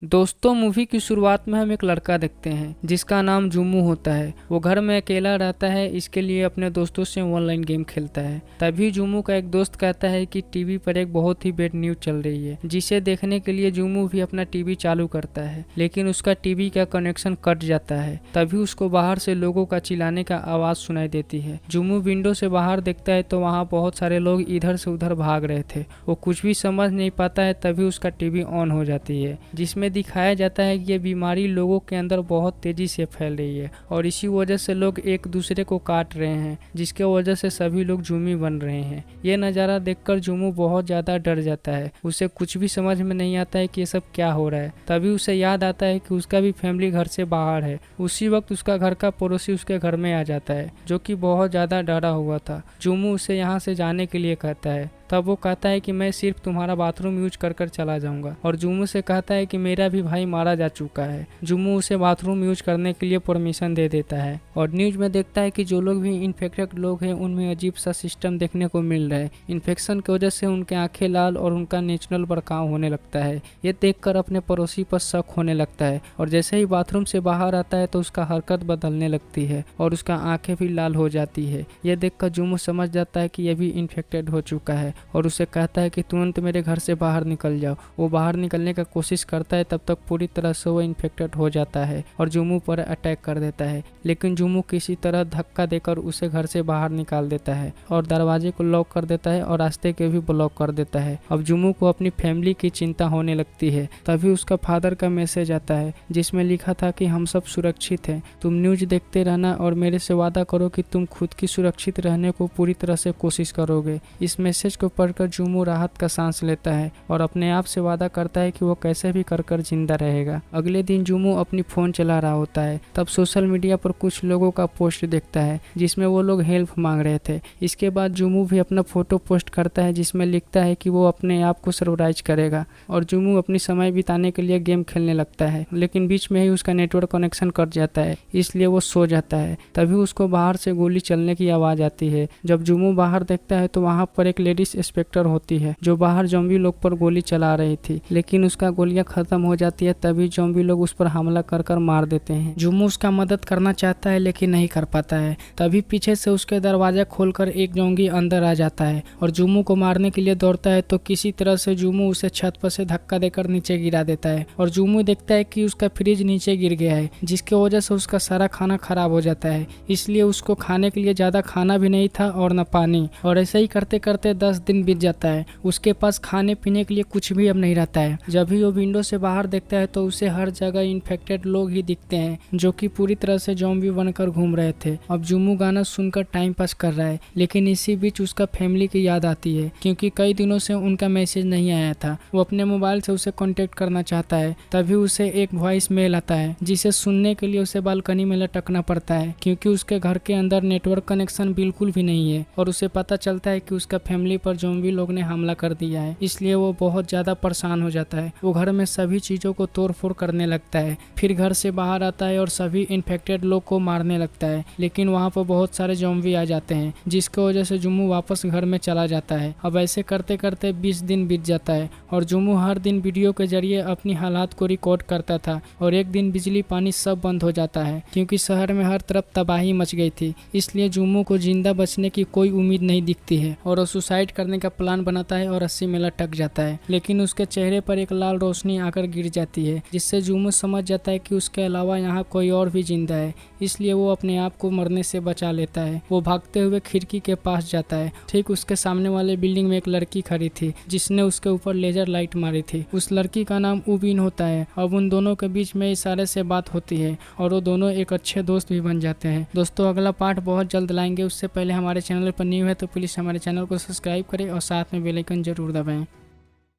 दोस्तों, मूवी की शुरुआत में हम एक लड़का देखते हैं जिसका नाम जुम्मू होता है। वो घर में अकेला रहता है, इसके लिए अपने दोस्तों से ऑनलाइन गेम खेलता है। तभी जुम्मू का एक दोस्त कहता है कि टीवी पर एक बहुत ही बैड न्यूज चल रही है, जिसे देखने के लिए जुम्मू भी अपना टीवी चालू करता है, लेकिन उसका टीवी का कनेक्शन कट जाता है। तभी उसको बाहर से लोगों का चिल्लाने का आवाज सुनाई देती है। जुम्मू विंडो से बाहर देखता है तो वहाँ बहुत सारे लोग इधर से उधर भाग रहे थे। वो कुछ भी समझ नहीं पाता है, तभी उसका टीवी ऑन हो जाती है, जिसमें दिखाया जाता है कि ये बीमारी लोगों के अंदर बहुत तेजी से फैल रही है और इसी वजह से लोग एक दूसरे को काट रहे हैं, जिसके वजह से सभी लोग जुम्मी बन रहे हैं। ये नज़ारा देखकर जुम्मू बहुत ज़्यादा डर जाता है। उसे कुछ भी समझ में नहीं आता है कि ये सब क्या हो रहा है। तभी उसे याद आता है कि उसका भी फैमिली घर से बाहर है। उसी वक्त उसका घर का पड़ोसी उसके घर में आ जाता है, जो कि बहुत ज़्यादा डरा हुआ था। जुम्मू उसे यहाँ से जाने के लिए कहता है। तब वो कहता है कि मैं सिर्फ तुम्हारा बाथरूम यूज कर कर चला जाऊंगा, और जुम्मू से कहता है कि मेरा भी भाई मारा जा चुका है। जुम्मू उसे बाथरूम यूज करने के लिए परमिशन दे देता है और न्यूज में देखता है कि जो लोग भी इन्फेक्टेड लोग हैं उनमें अजीब सा सिस्टम देखने को मिल रहा है। इन्फेक्शन की वजह से उनके आंखें लाल और उनका नेचुरल बड़काव होने लगता है। ये देखकर अपने पड़ोसी पर शक होने लगता है और जैसे ही बाथरूम से बाहर आता है तो उसका हरकत बदलने लगती है और उसका आंखें भी लाल हो जाती है। ये देखकर जुम्मू समझ जाता है कि यह भी इन्फेक्टेड हो चुका है और उसे कहता है कि तुरंत मेरे घर से बाहर निकल जाओ। वो बाहर निकलने का कोशिश करता है, तब तक पूरी तरह से वो इन्फेक्टेड हो जाता है और जुम्मू पर अटैक कर देता है। लेकिन जुम्मू किसी तरह धक्का देकर उसे घर से बाहर निकाल देता है और दरवाजे को लॉक कर देता है और रास्ते के भी ब्लॉक कर देता है। अब जुम्मू को अपनी फैमिली की चिंता होने लगती है। तभी उसका फादर का मैसेज आता है, जिसमें लिखा था कि हम सब सुरक्षित हैं, तुम न्यूज देखते रहना और मेरे से वादा करो कि तुम खुद की सुरक्षित रहने को पूरी तरह से कोशिश करोगे। इस मैसेज को पढ़कर जुम्मू राहत का सांस लेता है और अपने आप से वादा करता है कि वो कैसे भी कर कर जिंदा रहेगा। अगले दिन जुम्मू अपनी फोन चला रहा होता है, तब सोशल मीडिया पर कुछ लोगों का पोस्ट देखता है जिसमें वो लोग हेल्प मांग रहे थे। इसके बाद जुम्मू भी अपना फोटो पोस्ट करता है, जिसमें लिखता है कि वो अपने आप को सरप्राइज करेगा और जुम्मू अपनी समय बिताने के लिए गेम खेलने लगता है। लेकिन बीच में ही उसका नेटवर्क कनेक्शन कट जाता है, इसलिए वो सो जाता है। तभी उसको बाहर से गोली चलने की आवाज आती है। जब जुम्मू बाहर देखता है तो वहाँ पर एक लेडीज इंस्पेक्टर होती है जो बाहर ज़ॉम्बी लोग पर गोली चला रही थी, लेकिन उसका गोलियां खत्म हो जाती है। तभी ज़ॉम्बी लोग उस पर हमला कर कर मार देते हैं। जुम्मू उसका मदद करना चाहता है लेकिन नहीं कर पाता है। तभी पीछे से उसके दरवाजा खोलकर एक ज़ॉम्बी अंदर आ जाता है और जुम्मू को मारने के लिए दौड़ता है, तो किसी तरह से जुम्मू उसे छत पर से धक्का देकर नीचे गिरा देता है और जुम्मू देखता है कि उसका फ्रिज नीचे गिर गया है, जिसकी वजह से उसका सारा खाना खराब हो जाता है। इसलिए उसको खाने के लिए ज्यादा खाना भी नहीं था और न पानी, और ऐसे ही करते करते 10 दिन बीत जाता है। उसके पास खाने पीने के लिए कुछ भी अब नहीं रहता है। जब भी वो विंडो से बाहर देखता है तो उसे हर जगह इन्फेक्टेड लोग ही दिखते हैं, जो कि पूरी तरह से ज़ॉम्बी बनकर घूम रहे थे। अब जुम्मू गाना सुनकर टाइम पास कर रहा है, लेकिन इसी बीच उसका फैमिली की याद आती है, क्योंकि कई दिनों से उनका मैसेज नहीं आया था। वो अपने मोबाइल से उसे कॉन्टेक्ट करना चाहता है। तभी उसे एक वॉइस मेल आता है, जिसे सुनने के लिए उसे बालकनी में लटकना पड़ता है, क्योंकि उसके घर के अंदर नेटवर्क कनेक्शन बिल्कुल भी नहीं है और उसे पता चलता है कि उसका फैमिली पर ज़ॉम्बी लोग ने हमला कर दिया है। इसलिए वो बहुत ज्यादा परेशान हो जाता है। वो घर में सभी चीजों को तोड़ फोड़ करने लगता है, फिर घर से बाहर आता है और सभी इन्फेक्टेड लोग को मारने लगता है। लेकिन वहाँ पर बहुत सारे ज़ॉम्बी आ जाते हैं, जिसकी वजह से जुम्मू वापस घर में चला जाता है। अब ऐसे करते करते 20 दिन बीत जाता है और जुम्मू हर दिन वीडियो के जरिए अपनी हालात को रिकॉर्ड करता था। और एक दिन बिजली पानी सब बंद हो जाता है, क्योंकि शहर में हर तरफ तबाही मच गई थी। इसलिए जुम्मू को जिंदा बचने की कोई उम्मीद नहीं दिखती है और वो सुसाइड करने का प्लान बनाता है और रस्सी में लटक जाता है। लेकिन उसके चेहरे पर एक लाल रोशनी आकर गिर जाती है, जिससे जुम्मू समझ जाता है कि उसके अलावा यहाँ कोई और भी जिंदा है। इसलिए वो अपने आप को मरने से बचा लेता है। वो भागते हुए खिड़की के पास जाता है। ठीक उसके सामने वाले बिल्डिंग में एक लड़की खड़ी थी, जिसने उसके ऊपर लेजर लाइट मारी थी। उस लड़की का नाम उबिन होता है। अब उन दोनों के बीच में इशारे से बात होती है और वो दोनों एक अच्छे दोस्त भी बन जाते हैं। दोस्तों, अगला पार्ट बहुत जल्द लाएंगे। उससे पहले हमारे चैनल पर न्यू है तो प्लीज हमारे चैनल को सब्सक्राइब करें और साथ में बेल आइकन जरूर दबाएं।